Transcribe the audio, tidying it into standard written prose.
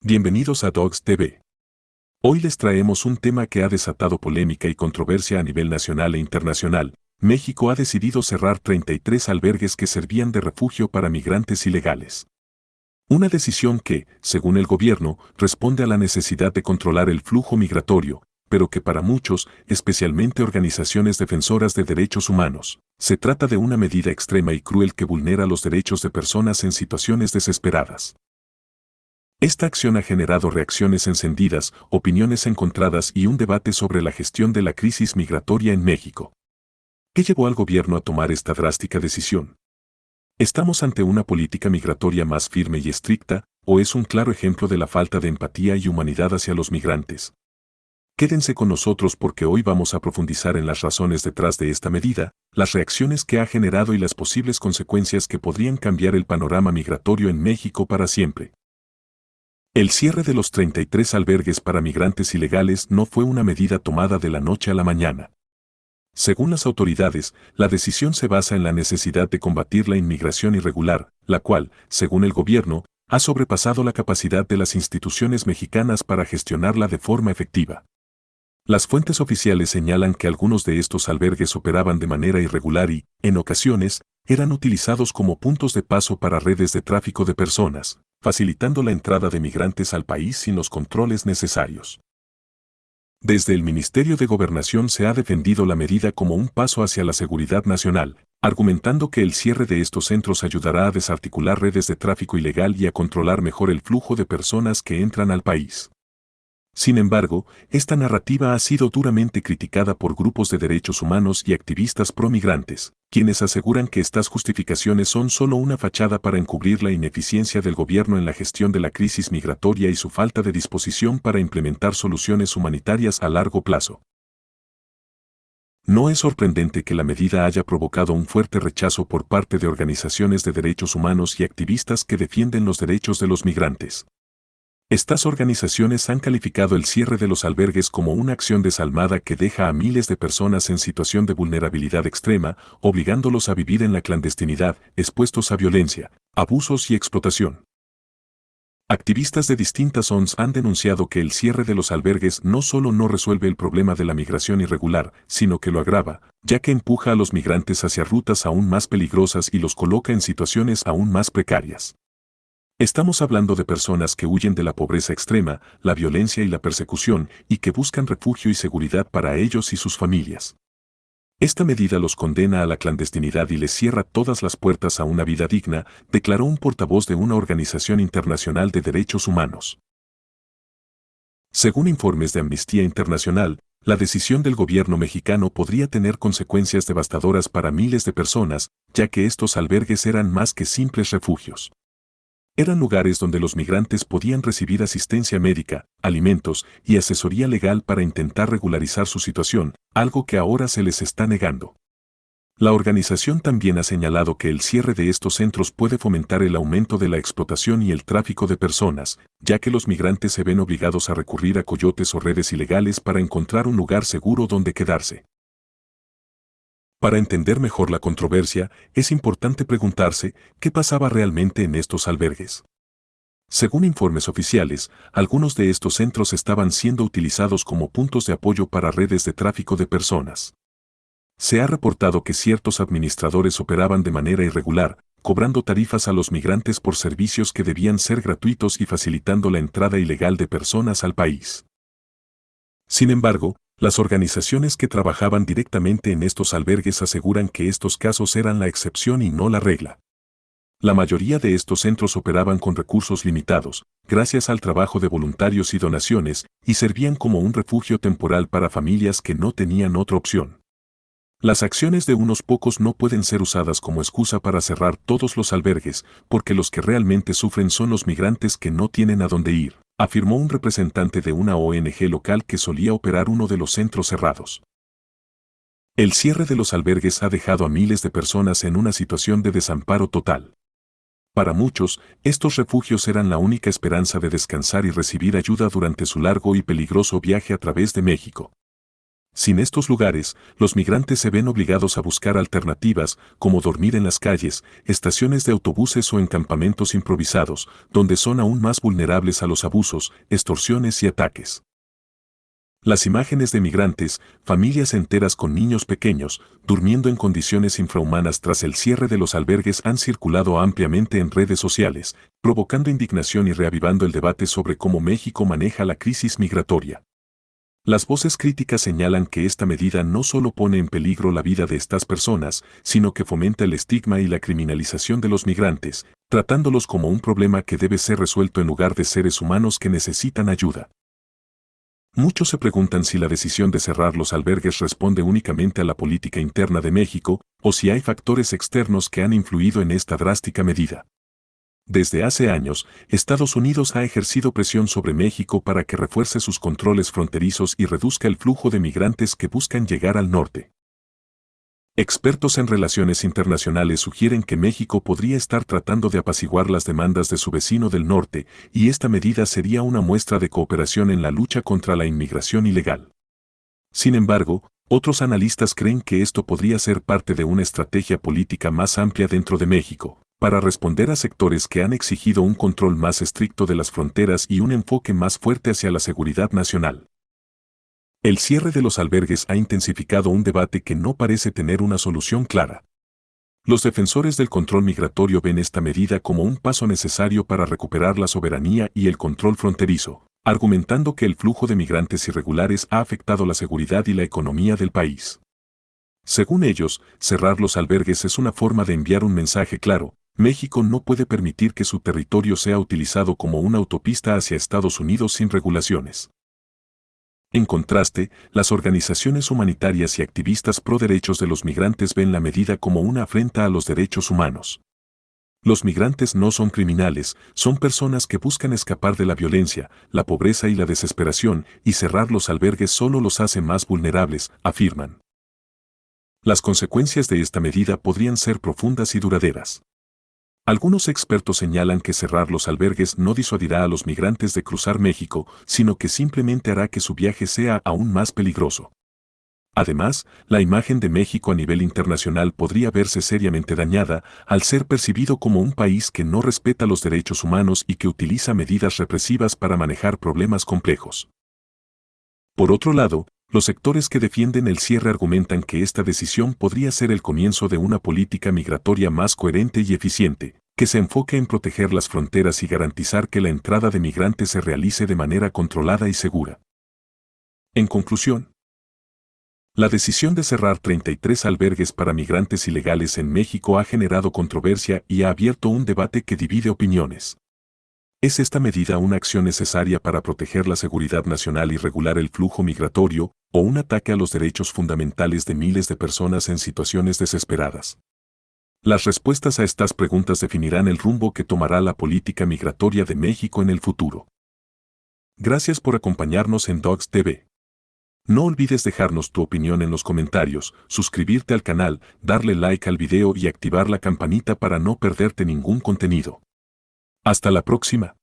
Bienvenidos a Dogs TV. Hoy les traemos un tema que ha desatado polémica y controversia a nivel nacional e internacional. México ha decidido cerrar 33 albergues que servían de refugio para migrantes ilegales. Una decisión que, según el gobierno, responde a la necesidad de controlar el flujo migratorio, pero que para muchos, especialmente organizaciones defensoras de derechos humanos, se trata de una medida extrema y cruel que vulnera los derechos de personas en situaciones desesperadas. Esta acción ha generado reacciones encendidas, opiniones encontradas y un debate sobre la gestión de la crisis migratoria en México. ¿Qué llevó al gobierno a tomar esta drástica decisión? ¿Estamos ante una política migratoria más firme y estricta, o es un claro ejemplo de la falta de empatía y humanidad hacia los migrantes? Quédense con nosotros porque hoy vamos a profundizar en las razones detrás de esta medida, las reacciones que ha generado y las posibles consecuencias que podrían cambiar el panorama migratorio en México para siempre. El cierre de los 33 albergues para migrantes ilegales no fue una medida tomada de la noche a la mañana. Según las autoridades, la decisión se basa en la necesidad de combatir la inmigración irregular, la cual, según el gobierno, ha sobrepasado la capacidad de las instituciones mexicanas para gestionarla de forma efectiva. Las fuentes oficiales señalan que algunos de estos albergues operaban de manera irregular y, en ocasiones, eran utilizados como puntos de paso para redes de tráfico de personas, facilitando la entrada de migrantes al país sin los controles necesarios. Desde el Ministerio de Gobernación se ha defendido la medida como un paso hacia la seguridad nacional, argumentando que el cierre de estos centros ayudará a desarticular redes de tráfico ilegal y a controlar mejor el flujo de personas que entran al país. Sin embargo, esta narrativa ha sido duramente criticada por grupos de derechos humanos y activistas pro-migrantes, quienes aseguran que estas justificaciones son solo una fachada para encubrir la ineficiencia del gobierno en la gestión de la crisis migratoria y su falta de disposición para implementar soluciones humanitarias a largo plazo. No es sorprendente que la medida haya provocado un fuerte rechazo por parte de organizaciones de derechos humanos y activistas que defienden los derechos de los migrantes. Estas organizaciones han calificado el cierre de los albergues como una acción desalmada que deja a miles de personas en situación de vulnerabilidad extrema, obligándolos a vivir en la clandestinidad, expuestos a violencia, abusos y explotación. Activistas de distintas ONGs han denunciado que el cierre de los albergues no solo no resuelve el problema de la migración irregular, sino que lo agrava, ya que empuja a los migrantes hacia rutas aún más peligrosas y los coloca en situaciones aún más precarias. Estamos hablando de personas que huyen de la pobreza extrema, la violencia y la persecución, y que buscan refugio y seguridad para ellos y sus familias. Esta medida los condena a la clandestinidad y les cierra todas las puertas a una vida digna, declaró un portavoz de una organización internacional de derechos humanos. Según informes de Amnistía Internacional, la decisión del gobierno mexicano podría tener consecuencias devastadoras para miles de personas, ya que estos albergues eran más que simples refugios. Eran lugares donde los migrantes podían recibir asistencia médica, alimentos y asesoría legal para intentar regularizar su situación, algo que ahora se les está negando. La organización también ha señalado que el cierre de estos centros puede fomentar el aumento de la explotación y el tráfico de personas, ya que los migrantes se ven obligados a recurrir a coyotes o redes ilegales para encontrar un lugar seguro donde quedarse. Para entender mejor la controversia, es importante preguntarse qué pasaba realmente en estos albergues. Según informes oficiales, algunos de estos centros estaban siendo utilizados como puntos de apoyo para redes de tráfico de personas. Se ha reportado que ciertos administradores operaban de manera irregular, cobrando tarifas a los migrantes por servicios que debían ser gratuitos y facilitando la entrada ilegal de personas al país. Sin embargo, las organizaciones que trabajaban directamente en estos albergues aseguran que estos casos eran la excepción y no la regla. La mayoría de estos centros operaban con recursos limitados, gracias al trabajo de voluntarios y donaciones, y servían como un refugio temporal para familias que no tenían otra opción. Las acciones de unos pocos no pueden ser usadas como excusa para cerrar todos los albergues, porque los que realmente sufren son los migrantes que no tienen a dónde ir, afirmó un representante de una ONG local que solía operar uno de los centros cerrados. El cierre de los albergues ha dejado a miles de personas en una situación de desamparo total. Para muchos, estos refugios eran la única esperanza de descansar y recibir ayuda durante su largo y peligroso viaje a través de México. Sin estos lugares, los migrantes se ven obligados a buscar alternativas, como dormir en las calles, estaciones de autobuses o en campamentos improvisados, donde son aún más vulnerables a los abusos, extorsiones y ataques. Las imágenes de migrantes, familias enteras con niños pequeños, durmiendo en condiciones infrahumanas tras el cierre de los albergues han circulado ampliamente en redes sociales, provocando indignación y reavivando el debate sobre cómo México maneja la crisis migratoria. Las voces críticas señalan que esta medida no solo pone en peligro la vida de estas personas, sino que fomenta el estigma y la criminalización de los migrantes, tratándolos como un problema que debe ser resuelto en lugar de seres humanos que necesitan ayuda. Muchos se preguntan si la decisión de cerrar los albergues responde únicamente a la política interna de México, o si hay factores externos que han influido en esta drástica medida. Desde hace años, Estados Unidos ha ejercido presión sobre México para que refuerce sus controles fronterizos y reduzca el flujo de migrantes que buscan llegar al norte. Expertos en relaciones internacionales sugieren que México podría estar tratando de apaciguar las demandas de su vecino del norte, y esta medida sería una muestra de cooperación en la lucha contra la inmigración ilegal. Sin embargo, otros analistas creen que esto podría ser parte de una estrategia política más amplia dentro de México, para responder a sectores que han exigido un control más estricto de las fronteras y un enfoque más fuerte hacia la seguridad nacional. El cierre de los albergues ha intensificado un debate que no parece tener una solución clara. Los defensores del control migratorio ven esta medida como un paso necesario para recuperar la soberanía y el control fronterizo, argumentando que el flujo de migrantes irregulares ha afectado la seguridad y la economía del país. Según ellos, cerrar los albergues es una forma de enviar un mensaje claro: México no puede permitir que su territorio sea utilizado como una autopista hacia Estados Unidos sin regulaciones. En contraste, las organizaciones humanitarias y activistas pro derechos de los migrantes ven la medida como una afrenta a los derechos humanos. Los migrantes no son criminales, son personas que buscan escapar de la violencia, la pobreza y la desesperación, y cerrar los albergues solo los hace más vulnerables, afirman. Las consecuencias de esta medida podrían ser profundas y duraderas. Algunos expertos señalan que cerrar los albergues no disuadirá a los migrantes de cruzar México, sino que simplemente hará que su viaje sea aún más peligroso. Además, la imagen de México a nivel internacional podría verse seriamente dañada al ser percibido como un país que no respeta los derechos humanos y que utiliza medidas represivas para manejar problemas complejos. Por otro lado, los sectores que defienden el cierre argumentan que esta decisión podría ser el comienzo de una política migratoria más coherente y eficiente, que se enfoque en proteger las fronteras y garantizar que la entrada de migrantes se realice de manera controlada y segura. En conclusión, la decisión de cerrar 33 albergues para migrantes ilegales en México ha generado controversia y ha abierto un debate que divide opiniones. ¿Es esta medida una acción necesaria para proteger la seguridad nacional y regular el flujo migratorio, o un ataque a los derechos fundamentales de miles de personas en situaciones desesperadas? Las respuestas a estas preguntas definirán el rumbo que tomará la política migratoria de México en el futuro. Gracias por acompañarnos en Docs TV. No olvides dejarnos tu opinión en los comentarios, suscribirte al canal, darle like al video y activar la campanita para no perderte ningún contenido. Hasta la próxima.